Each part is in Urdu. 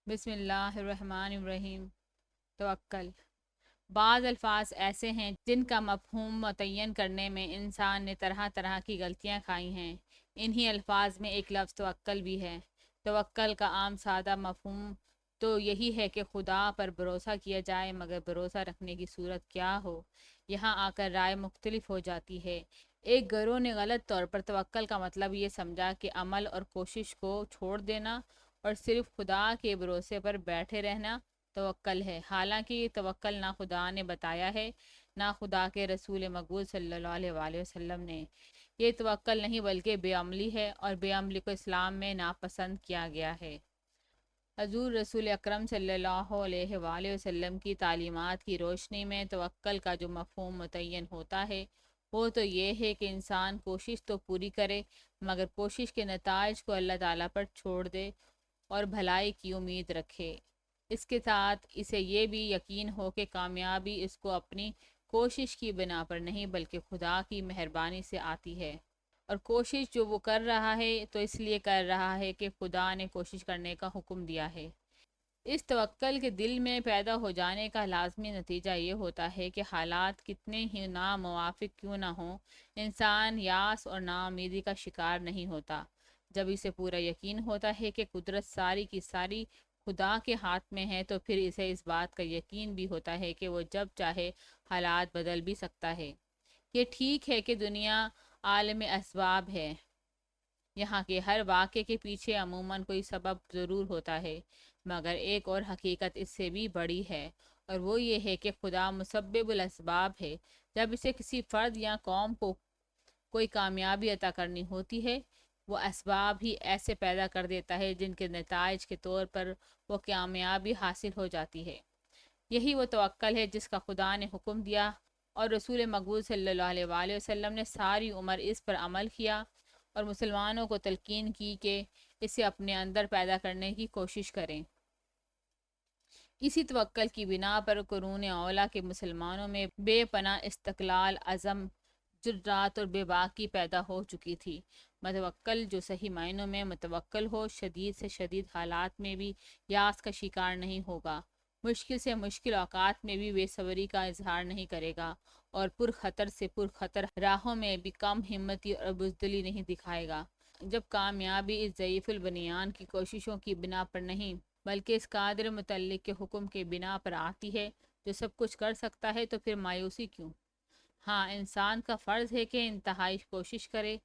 بسم اللہ الرحمن الرحیم۔ توکل۔ بعض الفاظ ایسے ہیں جن کا مفہوم متعین کرنے میں انسان نے طرح طرح کی غلطیاں کھائی ہیں۔ انہی الفاظ میں ایک لفظ توکل بھی ہے۔ توکل کا عام سادہ مفہوم تو یہی ہے کہ خدا پر بھروسہ کیا جائے، مگر بھروسہ رکھنے کی صورت کیا ہو، یہاں آ کر رائے مختلف ہو جاتی ہے۔ ایک گروہ نے غلط طور پر توکل کا مطلب یہ سمجھا کہ عمل اور کوشش کو چھوڑ دینا اور صرف خدا کے بھروسے پر بیٹھے رہنا توکل ہے، حالانکہ یہ توکل نہ خدا نے بتایا ہے نہ خدا کے رسول مقبول صلی اللہ علیہ وآلہ وسلم نے۔ یہ توکل نہیں بلکہ بے عملی ہے، اور بے عملی کو اسلام میں ناپسند کیا گیا ہے۔ حضور رسول اکرم صلی اللہ علیہ وآلہ وسلم کی تعلیمات کی روشنی میں توکل کا جو مفہوم متعین ہوتا ہے وہ تو یہ ہے کہ انسان کوشش تو پوری کرے، مگر کوشش کے نتائج کو اللہ تعالیٰ پر چھوڑ دے اور بھلائی کی امید رکھے۔ اس کے ساتھ اسے یہ بھی یقین ہو کہ کامیابی اس کو اپنی کوشش کی بنا پر نہیں بلکہ خدا کی مہربانی سے آتی ہے، اور کوشش جو وہ کر رہا ہے تو اس لیے کر رہا ہے کہ خدا نے کوشش کرنے کا حکم دیا ہے۔ اس توکل کے دل میں پیدا ہو جانے کا لازمی نتیجہ یہ ہوتا ہے کہ حالات کتنے ہی ناموافق کیوں نہ ہوں، انسان یاس اور ناامیدی کا شکار نہیں ہوتا۔ جب اسے پورا یقین ہوتا ہے کہ قدرت ساری کی ساری خدا کے ہاتھ میں ہے، تو پھر اسے اس بات کا یقین بھی ہوتا ہے کہ وہ جب چاہے حالات بدل بھی سکتا ہے۔ یہ ٹھیک ہے کہ دنیا عالم اسباب ہے، یہاں کے ہر واقعے کے پیچھے عموماً کوئی سبب ضرور ہوتا ہے، مگر ایک اور حقیقت اس سے بھی بڑی ہے، اور وہ یہ ہے کہ خدا مسبب الاسباب ہے۔ جب اسے کسی فرد یا قوم کو کوئی کامیابی عطا کرنی ہوتی ہے، وہ اسباب ہی ایسے پیدا کر دیتا ہے جن کے نتائج کے طور پر وہ کامیابی حاصل ہو جاتی ہے۔ یہی وہ توکل ہے جس کا خدا نے حکم دیا، اور رسول مقبول صلی اللہ علیہ وآلہ وسلم نے ساری عمر اس پر عمل کیا اور مسلمانوں کو تلقین کی کہ اسے اپنے اندر پیدا کرنے کی کوشش کریں۔ اسی توکل کی بنا پر قرون اولیٰ کے مسلمانوں میں بے پناہ استقلال، عزم، جرات اور بے باکی پیدا ہو چکی تھی۔ متوکل جو صحیح معنوں میں متوکل ہو، شدید سے شدید حالات میں بھی یاس کا شکار نہیں ہوگا، مشکل سے مشکل اوقات میں بھی بے صبری کا اظہار نہیں کرے گا، اور پرخطر سے پرخطر راہوں میں بھی کم ہمتی اور بزدلی نہیں دکھائے گا۔ جب کامیابی اس ضعیف البنیان کی کوششوں کی بنا پر نہیں بلکہ اس قادر متعلق کے حکم کے بنا پر آتی ہے جو سب کچھ کر سکتا ہے، تو پھر مایوسی کیوں؟ ہاں، انسان کا فرض ہے کہ انتہائی کوشش کرے،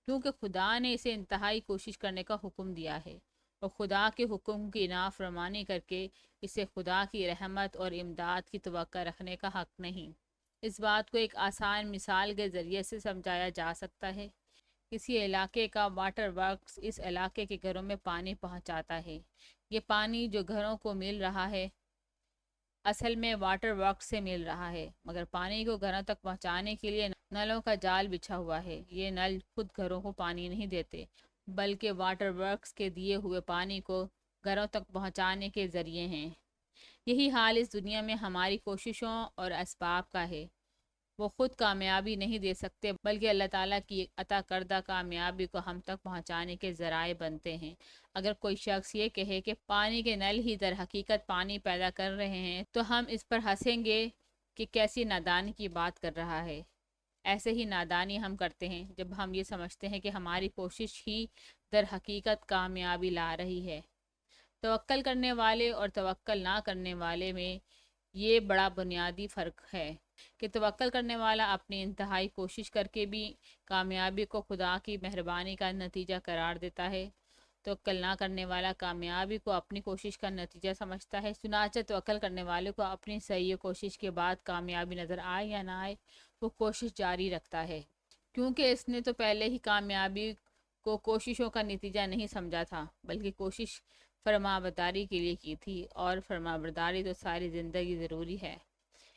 کیونکہ خدا نے اسے انتہائی کوشش کرنے کا حکم دیا ہے، اور خدا کے حکم کی نافرمانی کر کے اسے خدا کی رحمت اور امداد کی توقع رکھنے کا حق نہیں۔ اس بات کو ایک آسان مثال کے ذریعے سے سمجھایا جا سکتا ہے۔ کسی علاقے کا واٹر ورکس اس علاقے کے گھروں میں پانی پہنچاتا ہے۔ یہ پانی جو گھروں کو مل رہا ہے اصل میں واٹر ورکس سے مل رہا ہے، مگر پانی کو گھروں تک پہنچانے کے لیے نلوں کا جال بچھا ہوا ہے۔ یہ نل خود گھروں کو پانی نہیں دیتے، بلکہ واٹر ورکس کے دیے ہوئے پانی کو گھروں تک پہنچانے کے ذریعے ہیں۔ یہی حال اس دنیا میں ہماری کوششوں اور اسباب کا ہے۔ وہ خود کامیابی نہیں دے سکتے، بلکہ اللہ تعالیٰ کی عطا کردہ کامیابی کو ہم تک پہنچانے کے ذرائع بنتے ہیں۔ اگر کوئی شخص یہ کہے کہ پانی کے نل ہی در حقیقت پانی پیدا کر رہے ہیں، تو ہم اس پر ہنسیں گے کہ کیسی نادانی کی بات کر رہا ہے۔ ایسے ہی نادانی ہم کرتے ہیں جب ہم یہ سمجھتے ہیں کہ ہماری کوشش ہی در حقیقت کامیابی لا رہی ہے۔ توکل کرنے والے اور توکل نہ کرنے والے میں یہ بڑا بنیادی فرق ہے کہ توکل کرنے والا اپنی انتہائی کوشش کر کے بھی کامیابی کو خدا کی مہربانی کا نتیجہ قرار دیتا ہے۔ توکل نہ کرنے والا کامیابی کو اپنی کوشش کا نتیجہ سمجھتا ہے۔ چنانچہ توکل کرنے والے کو اپنی صحیح کوشش کے بعد کامیابی نظر آئے یا نہ آئے، وہ کوشش جاری رکھتا ہے، کیونکہ اس نے تو پہلے ہی کامیابی کو کوششوں کا نتیجہ نہیں سمجھا تھا، بلکہ کوشش فرمانبرداری کے لیے کی تھی، اور فرمانبرداری تو ساری زندگی ضروری ہے۔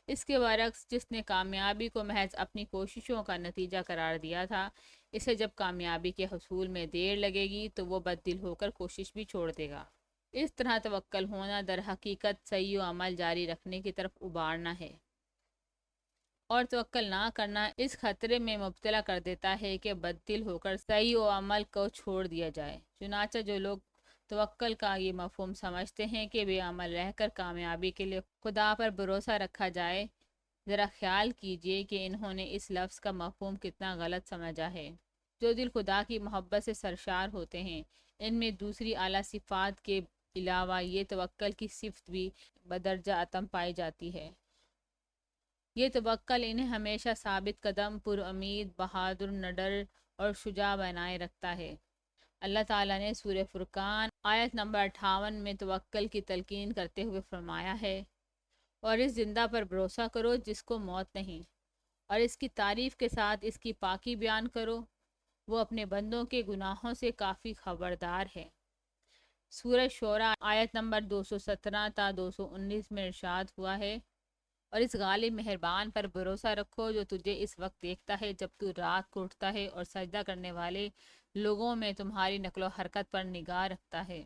اس کے برعکس جس نے کامیابی کو محض اپنی کوششوں کا نتیجہ قرار دیا تھا، اسے جب کامیابی کے حصول میں دیر لگے گی تو وہ بد دل ہو کر کوشش بھی چھوڑ دے گا۔ اس طرح توکل ہونا در حقیقت صحیح و عمل جاری رکھنے کی طرف ابھارنا ہے، اور توکل نہ کرنا اس خطرے میں مبتلا کر دیتا ہے کہ بد دل ہو کر صحیح و عمل کو چھوڑ دیا جائے۔ چنانچہ جو لوگ توکل کا یہ مفہوم سمجھتے ہیں کہ بے عمل رہ کر کامیابی کے لیے خدا پر بھروسہ رکھا جائے، ذرا خیال کیجئے کہ انہوں نے اس لفظ کا مفہوم کتنا غلط سمجھا ہے۔ جو دل خدا کی محبت سے سرشار ہوتے ہیں، ان میں دوسری اعلیٰ صفات کے علاوہ یہ توکل کی صفت بھی بدرجہ اتم پائی جاتی ہے۔ یہ توکل انہیں ہمیشہ ثابت قدم، پر امید، بہادر، نڈر اور شجاع بنائے رکھتا ہے۔ اللہ تعالیٰ نے سورہ فرقان آیت نمبر 58 میں توکل کی تلقین کرتے ہوئے فرمایا ہے، اور اس زندہ پر بھروسہ کرو جس کو موت نہیں، اور اس کی تعریف کے ساتھ اس کی پاکی بیان کرو، وہ اپنے بندوں کے گناہوں سے کافی خبردار ہے۔ سورہ شعراء آیت نمبر 217 تا 219 میں ارشاد ہوا ہے، اور اس غالب مہربان پر بھروسہ رکھو جو تجھے اس وقت دیکھتا ہے جب تو رات کو اٹھتا ہے، اور سجدہ کرنے والے لوگوں میں تمہاری نقل و حرکت پر نگاہ رکھتا ہے۔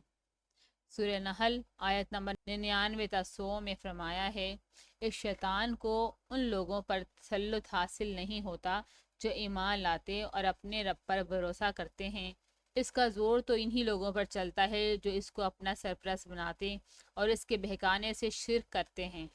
سورہ نحل آیت نمبر 99 تا 100 میں فرمایا ہے، اس شیطان کو ان لوگوں پر تسلط حاصل نہیں ہوتا جو ایمان لاتے اور اپنے رب پر بھروسہ کرتے ہیں۔ اس کا زور تو انہی لوگوں پر چلتا ہے جو اس کو اپنا سرپرست بناتے اور اس کے بہکانے سے شرک کرتے ہیں۔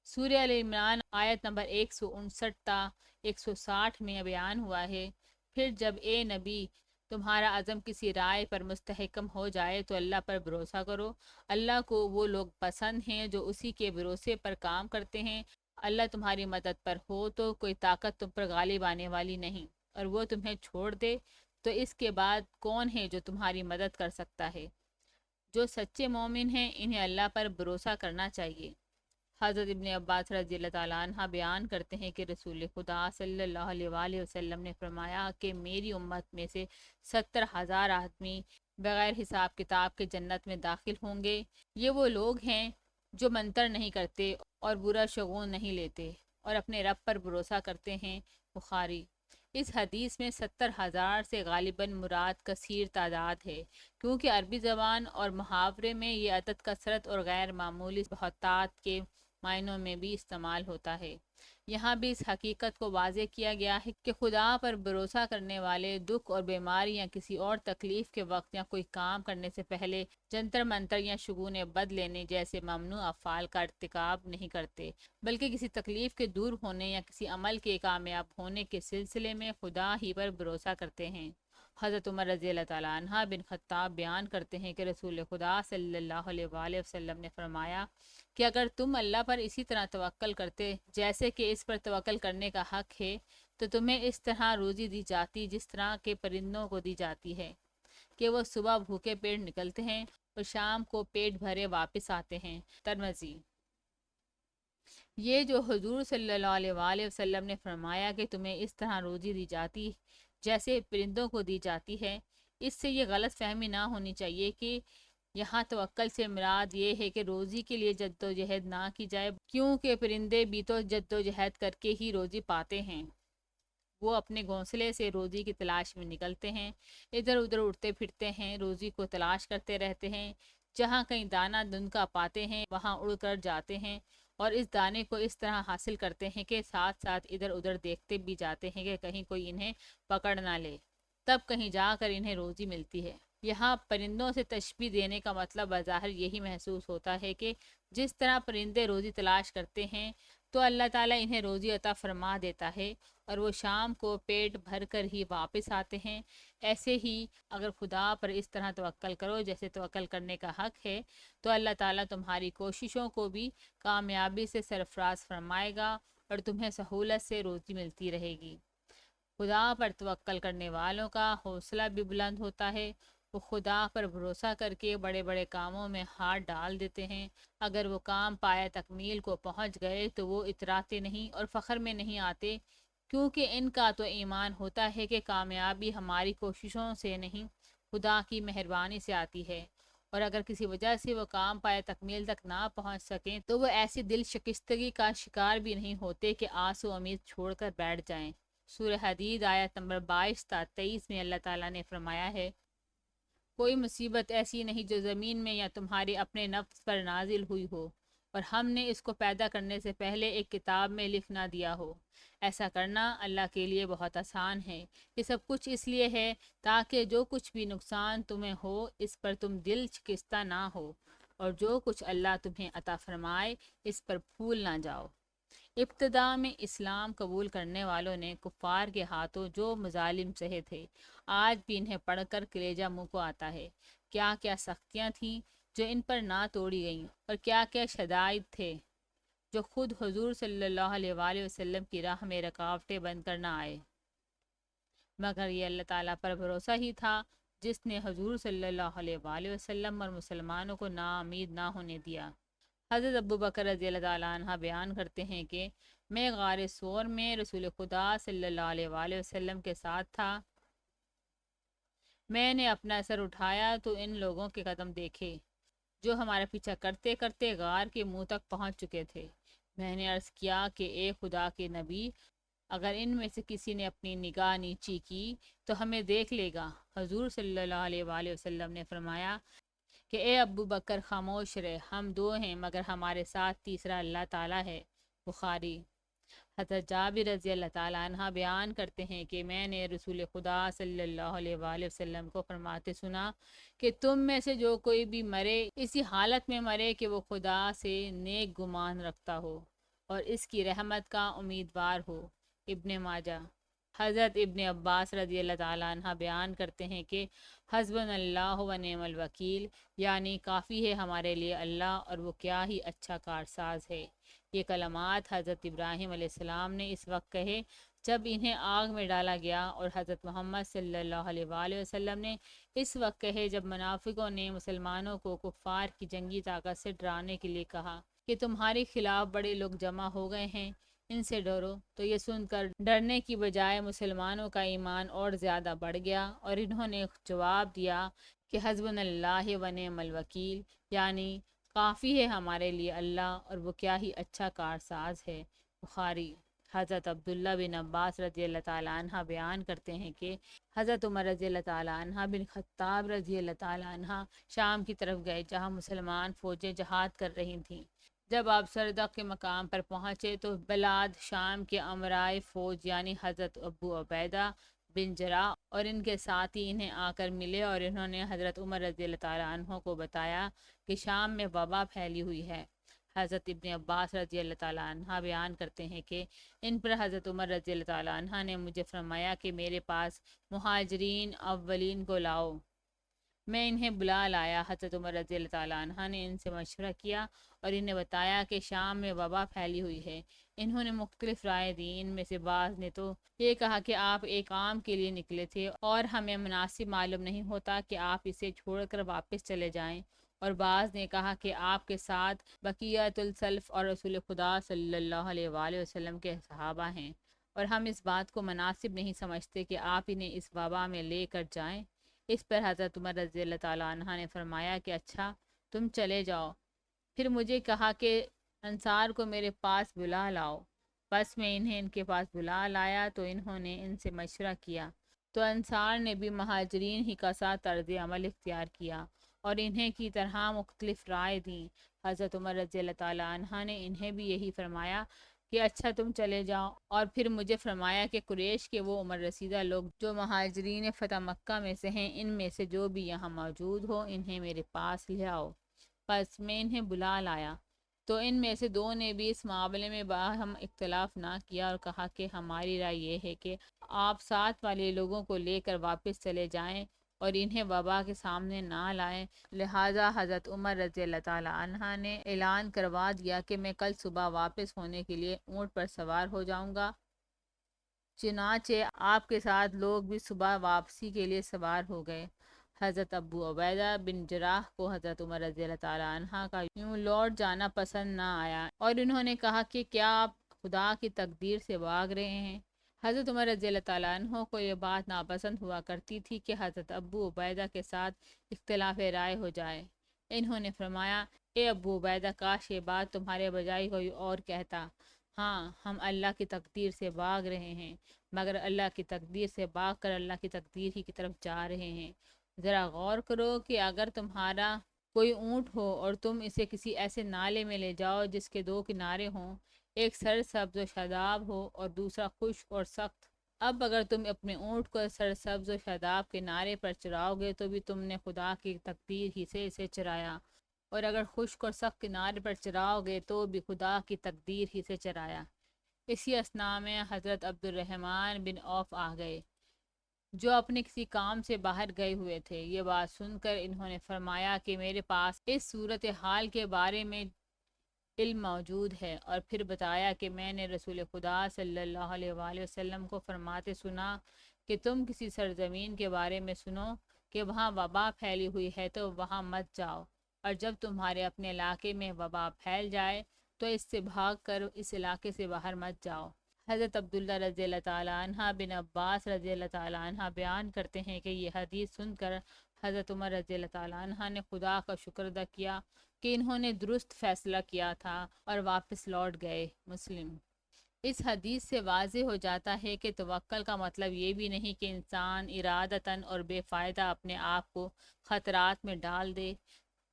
سورہ ال عمران آیت نمبر 159 تا 160 میں بیان ہوا ہے، پھر جب اے نبی تمہارا عزم کسی رائے پر مستحکم ہو جائے تو اللہ پر بھروسہ کرو۔ اللہ کو وہ لوگ پسند ہیں جو اسی کے بھروسے پر کام کرتے ہیں۔ اللہ تمہاری مدد پر ہو تو کوئی طاقت تم پر غالب آنے والی نہیں، اور وہ تمہیں چھوڑ دے تو اس کے بعد کون ہے جو تمہاری مدد کر سکتا ہے۔ جو سچے مومن ہیں انہیں اللہ پر بھروسہ کرنا چاہیے۔ حضرت ابن عباس رضی اللہ تعالیٰ عنہ بیان کرتے ہیں کہ رسول خدا صلی اللہ علیہ وآلہ وسلم نے فرمایا کہ میری امت میں سے 70,000 آدمی بغیر حساب کتاب کے جنت میں داخل ہوں گے۔ یہ وہ لوگ ہیں جو منتر نہیں کرتے اور برا شگون نہیں لیتے اور اپنے رب پر بھروسہ کرتے ہیں۔ بخاری۔ اس حدیث میں 70,000 سے غالباً مراد کثیر تعداد ہے، کیونکہ عربی زبان اور محاورے میں یہ عدد کثرت اور غیر معمولی بہتات کے معنوں میں بھی استعمال ہوتا ہے۔ یہاں بھی اس حقیقت کو واضح کیا گیا ہے کہ خدا پر بھروسہ کرنے والے دکھ اور بیماری یا کسی اور تکلیف کے وقت یا کوئی کام کرنے سے پہلے جنتر منتر یا شگون بد لینے جیسے ممنوع افعال کا ارتکاب نہیں کرتے، بلکہ کسی تکلیف کے دور ہونے یا کسی عمل کے کامیاب ہونے کے سلسلے میں خدا ہی پر بھروسہ کرتے ہیں۔ حضرت عمر رضی اللہ تعالیٰ عنہ بن خطاب بیان کرتے ہیں کہ رسول خدا صلی اللہ علیہ وآلہ وسلم نے فرمایا کہ اگر تم اللہ پر اسی طرح توکل کرتے جیسے کہ اس پر توکل کرنے کا حق ہے تو تمہیں اس طرح روزی دی جاتی جس طرح کے پرندوں کو دی جاتی ہے کہ وہ صبح بھوکے پیٹ نکلتے ہیں اور شام کو پیٹ بھرے واپس آتے ہیں۔ ترمذی۔ یہ جو حضور صلی اللہ علیہ وآلہ وسلم نے فرمایا کہ تمہیں اس طرح روزی دی جاتی جیسے پرندوں کو دی جاتی ہے، اس سے یہ غلط فہمی نہ ہونی چاہیے کہ یہاں توکل سے مراد یہ ہے کہ روزی کے لیے جد و جہد نہ کی جائے، کیونکہ پرندے بھی تو جد و جہد کر کے ہی روزی پاتے ہیں۔ وہ اپنے گھونسلے سے روزی کی تلاش میں نکلتے ہیں، ادھر ادھر اڑتے پھرتے ہیں، روزی کو تلاش کرتے رہتے ہیں، جہاں کہیں دانہ دن کا پاتے ہیں وہاں اڑ کر جاتے ہیں، اور اس دانے کو اس طرح حاصل کرتے ہیں کہ ساتھ ساتھ ادھر ادھر دیکھتے بھی جاتے ہیں کہ کہیں کوئی انہیں پکڑ نہ لے، تب کہیں جا کر انہیں روزی ملتی ہے۔ یہاں پرندوں سے تشبیہ دینے کا مطلب بظاہر یہی محسوس ہوتا ہے کہ جس طرح پرندے روزی تلاش کرتے ہیں تو اللہ تعالیٰ انہیں روزی عطا فرما دیتا ہے اور وہ شام کو پیٹ بھر کر ہی واپس آتے ہیں۔ ایسے ہی اگر خدا پر اس طرح توکل کرو جیسے توکل کرنے کا حق ہے تو اللہ تعالیٰ تمہاری کوششوں کو بھی کامیابی سے سرفراز فرمائے گا اور تمہیں سہولت سے روزی ملتی رہے گی۔ خدا پر توکل کرنے والوں کا حوصلہ بھی بلند ہوتا ہے۔ وہ خدا پر بھروسہ کر کے بڑے بڑے کاموں میں ہاتھ ڈال دیتے ہیں۔ اگر وہ کام پایہ تکمیل کو پہنچ گئے تو وہ اتراتے نہیں اور فخر میں نہیں آتے، کیونکہ ان کا تو ایمان ہوتا ہے کہ کامیابی ہماری کوششوں سے نہیں، خدا کی مہربانی سے آتی ہے، اور اگر کسی وجہ سے وہ کام پایہ تکمیل تک نہ پہنچ سکیں تو وہ ایسی دل شکستگی کا شکار بھی نہیں ہوتے کہ آس و امید چھوڑ کر بیٹھ جائیں۔ سورہ حدید آیت نمبر 22 تا 23 میں اللہ تعالیٰ نے فرمایا ہے، کوئی مصیبت ایسی نہیں جو زمین میں یا تمہارے اپنے نفس پر نازل ہوئی ہو، اور ہم نے اس کو پیدا کرنے سے پہلے ایک کتاب میں لکھ نہ دیا ہو۔ ایسا کرنا اللہ کے لیے بہت آسان ہے۔ یہ سب کچھ اس لیے ہے تاکہ جو کچھ بھی نقصان تمہیں ہو اس پر تم دل شکستہ نہ ہو، اور جو کچھ اللہ تمہیں عطا فرمائے اس پر پھول نہ جاؤ۔ ابتدا میں اسلام قبول کرنے والوں نے کفار کے ہاتھوں جو مظالم سہے تھے، آج بھی انہیں پڑھ کر کلیجہ منہ کو آتا ہے۔ کیا کیا سختیاں تھیں جو ان پر نہ توڑی گئیں، اور کیا کیا شدائد تھے جو خود حضور صلی اللہ علیہ وآلہ وسلم کی راہ میں رکاوٹیں بن کر نہ آئے، مگر یہ اللہ تعالیٰ پر بھروسہ ہی تھا جس نے حضور صلی اللہ علیہ وآلہ وسلم اور مسلمانوں کو ناامید نہ ہونے دیا۔ حضرت ابو بکر رضی اللہ تعالیٰ عنہ بیان کرتے ہیں کہ میں غار ثور میں رسول خدا صلی اللہ علیہ وآلہ وسلم کے ساتھ تھا۔ میں نے اپنا سر اٹھایا تو ان لوگوں کے قدم دیکھے جو ہمارا پیچھا کرتے کرتے غار کے منہ تک پہنچ چکے تھے۔ میں نے عرض کیا کہ اے خدا کے نبی، اگر ان میں سے کسی نے اپنی نگاہ نیچی کی تو ہمیں دیکھ لے گا۔ حضور صلی اللہ علیہ وآلہ وسلم نے فرمایا کہ اے ابو بکر خاموش رہے، ہم دو ہیں مگر ہمارے ساتھ تیسرا اللہ تعالیٰ ہے۔ بخاری۔ حضرت جابر رضی اللہ تعالیٰ عنہ بیان کرتے ہیں کہ میں نے رسول خدا صلی اللہ علیہ وآلہ وسلم کو فرماتے سنا کہ تم میں سے جو کوئی بھی مرے اسی حالت میں مرے کہ وہ خدا سے نیک گمان رکھتا ہو اور اس کی رحمت کا امیدوار ہو۔ ابن ماجہ۔ حضرت ابن عباس رضی اللہ تعالیٰ عنہ بیان کرتے ہیں کہ حسبنا اللہ و نعم الوکیل، یعنی کافی ہے ہمارے لیے اللہ اور وہ کیا ہی اچھا کارساز ہے۔ یہ کلمات حضرت ابراہیم علیہ السلام نے اس وقت کہے جب انہیں آگ میں ڈالا گیا، اور حضرت محمد صلی اللہ علیہ وآلہ وسلم نے اس وقت کہے جب منافقوں نے مسلمانوں کو کفار کی جنگی طاقت سے ڈرانے کے لیے کہا کہ تمہارے خلاف بڑے لوگ جمع ہو گئے ہیں، ان سے ڈرو۔ تو یہ سن کر ڈرنے کی بجائے مسلمانوں کا ایمان اور زیادہ بڑھ گیا، اور انہوں نے جواب دیا کہ حسبنا اللہ و نعم الوکیل، یعنی کافی ہے ہمارے لیے اللہ اور وہ کیا ہی اچھا کارساز ہے۔ بخاری۔ حضرت عبداللہ بن عباس رضی اللہ تعالیٰ عنہ بیان کرتے ہیں کہ حضرت عمر رضی اللہ تعالیٰ عنہ بن خطاب رضی اللہ تعالیٰ عنہ شام کی طرف گئے جہاں مسلمان فوجیں جہاد کر رہی تھیں۔ جب آپ سردق کے مقام پر پہنچے تو بلاد شام کے امرائے فوج یعنی حضرت ابو عبیدہ بن جراح اور ان کے ساتھی انہیں آ کر ملے، اور انہوں نے حضرت عمر رضی اللہ تعالیٰ عنہ کو بتایا کہ شام میں وبا پھیلی ہوئی ہے۔ حضرت ابن عباس رضی اللہ تعالیٰ عنہ بیان کرتے ہیں کہ ان پر حضرت عمر رضی اللہ تعالیٰ عنہ نے مجھے فرمایا کہ میرے پاس مہاجرین اولین کو لاؤ۔ میں انہیں بلا لایا۔ حضرت عمر رضی اللہ تعالیٰ عنہ نے ان سے مشورہ کیا اور انہیں بتایا کہ شام میں وبا پھیلی ہوئی ہے۔ انہوں نے مختلف رائے دی، ان میں سے بعض نے تو یہ کہا کہ آپ ایک کام کے لیے نکلے تھے اور ہمیں مناسب معلوم نہیں ہوتا کہ آپ اسے چھوڑ کر واپس چلے جائیں، اور بعض نے کہا کہ آپ کے ساتھ بقیت السلف اور رسول خدا صلی اللہ علیہ وآلہ وسلم کے صحابہ ہیں، اور ہم اس بات کو مناسب نہیں سمجھتے کہ آپ انہیں اس وبا میں لے کر جائیں۔ اس پر حضرت عمر رضی اللہ تعالیٰ عنہ نے فرمایا کہ اچھا تم چلے جاؤ۔ پھر مجھے کہا کہ انصار کو میرے پاس بلا لاؤ۔ بس میں انہیں ان کے پاس بلا لایا تو انہوں نے ان سے مشورہ کیا، تو انصار نے بھی مہاجرین ہی کا ساتھ طرز عمل اختیار کیا اور انہیں کی طرح مختلف رائے دیں۔ حضرت عمر رضی اللہ تعالیٰ عنہ نے انہیں بھی یہی فرمایا کہ اچھا تم چلے جاؤ، اور پھر مجھے فرمایا کہ قریش کے وہ عمر رسیدہ لوگ جو مہاجرین فتح مکہ میں سے ہیں، ان میں سے جو بھی یہاں موجود ہو انہیں میرے پاس لے آؤ۔ پس میں انہیں بلا لایا تو ان میں سے دو نے بھی اس معاملے میں باہم اختلاف نہ کیا اور کہا کہ ہماری رائے یہ ہے کہ آپ ساتھ والے لوگوں کو لے کر واپس چلے جائیں اور انہیں وبا کے سامنے نہ لائیں۔ لہٰذا حضرت عمر رضی اللہ تعالیٰ عنہ نے اعلان کروا دیا کہ میں کل صبح واپس ہونے کے لیے اونٹ پر سوار ہو جاؤں گا۔ چنانچہ آپ کے ساتھ لوگ بھی صبح واپسی کے لیے سوار ہو گئے۔ حضرت ابو عبیدہ بن جراح کو حضرت عمر رضی اللہ تعالیٰ عنہ کا یوں لوٹ جانا پسند نہ آیا، اور انہوں نے کہا کہ کیا آپ خدا کی تقدیر سے بھاگ رہے ہیں؟ حضرت عمر رضی اللہ تعالیٰ عنہ کو یہ بات ناپسند ہوا کرتی تھی کہ حضرت ابو عبیدہ کے ساتھ اختلاف رائے ہو جائے۔ انہوں نے فرمایا اے ابو عبیدہ، کاش یہ بات تمہارے بجائے کوئی اور کہتا۔ ہاں، ہم اللہ کی تقدیر سے بھاگ رہے ہیں، مگر اللہ کی تقدیر سے بھاگ کر اللہ کی تقدیر ہی کی طرف جا رہے ہیں۔ ذرا غور کرو کہ اگر تمہارا کوئی اونٹ ہو اور تم اسے کسی ایسے نالے میں لے جاؤ جس کے دو کنارے ہوں، ایک سرسبز و شاداب ہو اور دوسرا خشک اور سخت۔ اب اگر تم اپنے اونٹ کو سرسبز و شاداب کنارے پر چراؤ گے تو بھی تم نے خدا کی تقدیر ہی سے اسے چرایا، اور اگر خشک اور سخت کنارے پر چراؤ گے تو بھی خدا کی تقدیر ہی سے چرایا۔ اسی اثناء میں حضرت عبد الرحمن بن عوف آ گئے جو اپنے کسی کام سے باہر گئے ہوئے تھے۔ یہ بات سن کر انہوں نے فرمایا کہ میرے پاس اس صورتحال کے بارے میں علم موجود ہے، اور پھر بتایا کہ میں نے رسول خدا صلی اللہ علیہ وآلہ وسلم کو فرماتے سنا کہ تم کسی سرزمین کے بارے میں سنو کہ وہاں وبا پھیلی ہوئی ہے تو وہاں مت جاؤ، اور جب تمہارے اپنے علاقے میں وبا پھیل جائے تو اس سے بھاگ کر اس علاقے سے باہر مت جاؤ۔ حضرت عبداللہ رضی اللہ تعالیٰ عنہ بن عباس رضی اللہ تعالیٰ عنہ بیان کرتے ہیں کہ یہ حدیث سن کر حضرت عمر رضی اللہ تعالیٰ عنہ نے خدا کا شکر ادا کیا کہ انہوں نے درست فیصلہ کیا تھا اور واپس لوٹ گئے۔ مسلم۔ اس حدیث سے واضح ہو جاتا ہے کہ توکل کا مطلب یہ بھی نہیں کہ انسان ارادتاً اور بے فائدہ اپنے آپ کو خطرات میں ڈال دے۔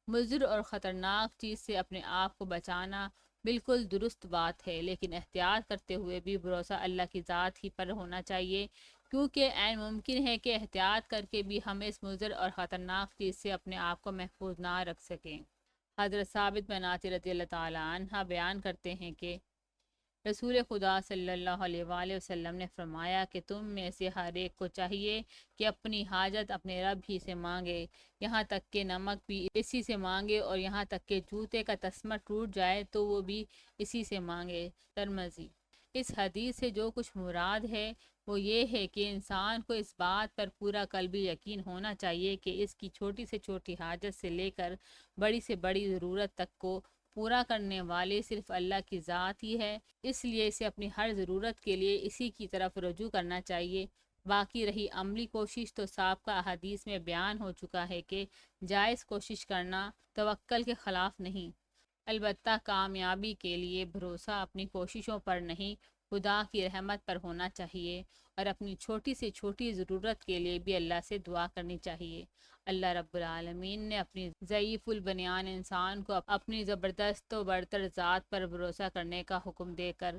مضر اور خطرناک چیز سے اپنے آپ کو بچانا بالکل درست بات ہے، لیکن احتیاط کرتے ہوئے بھی بھروسہ اللہ کی ذات ہی پر ہونا چاہیے، کیونکہ عین ممکن ہے کہ احتیاط کر کے بھی ہم اس مضر اور خطرناک چیز سے اپنے آپ کو محفوظ نہ رکھ سکیں۔ حضرت ثابت بن عاصم رضی اللہ تعالیٰ عنہ بیان کرتے ہیں کہ رسول خدا صلی اللہ علیہ وآلہ وسلم نے فرمایا کہ تم میں سے ہر ایک کو چاہیے کہ اپنی حاجت اپنے رب ہی سے مانگے، یہاں تک کہ نمک بھی اسی سے مانگے، اور یہاں تک کہ جوتے کا تسمہ ٹوٹ جائے تو وہ بھی اسی سے مانگے۔ ترمذی۔ اس حدیث سے جو کچھ مراد ہے وہ یہ ہے کہ انسان کو اس بات پر پورا قلبی یقین ہونا چاہیے کہ اس کی چھوٹی سے چھوٹی حاجت سے لے کر بڑی سے بڑی ضرورت تک کو پورا کرنے والے صرف اللہ کی ذات ہی ہے، اس لیے اسے اپنی ہر ضرورت کے لیے اسی کی طرف رجوع کرنا چاہیے۔ باقی رہی عملی کوشش تو سابقہ احادیث میں بیان ہو چکا ہے کہ جائز کوشش کرنا توکل کے خلاف نہیں، البتہ کامیابی کے لیے بھروسہ اپنی کوششوں پر نہیں، خدا کی رحمت پر ہونا چاہیے، اور اپنی چھوٹی سے چھوٹی ضرورت کے لیے بھی اللہ سے دعا کرنی چاہیے۔ اللہ رب العالمین نے اپنی ضعیف البنیان انسان کو اپنی زبردست و برتر ذات پر بھروسہ کرنے کا حکم دے کر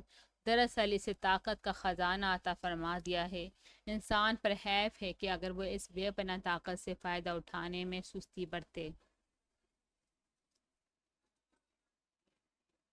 دراصل اسے طاقت کا خزانہ عطا فرما دیا ہے۔ انسان پر حیف ہے کہ اگر وہ اس بے پناہ طاقت سے فائدہ اٹھانے میں سستی برتے۔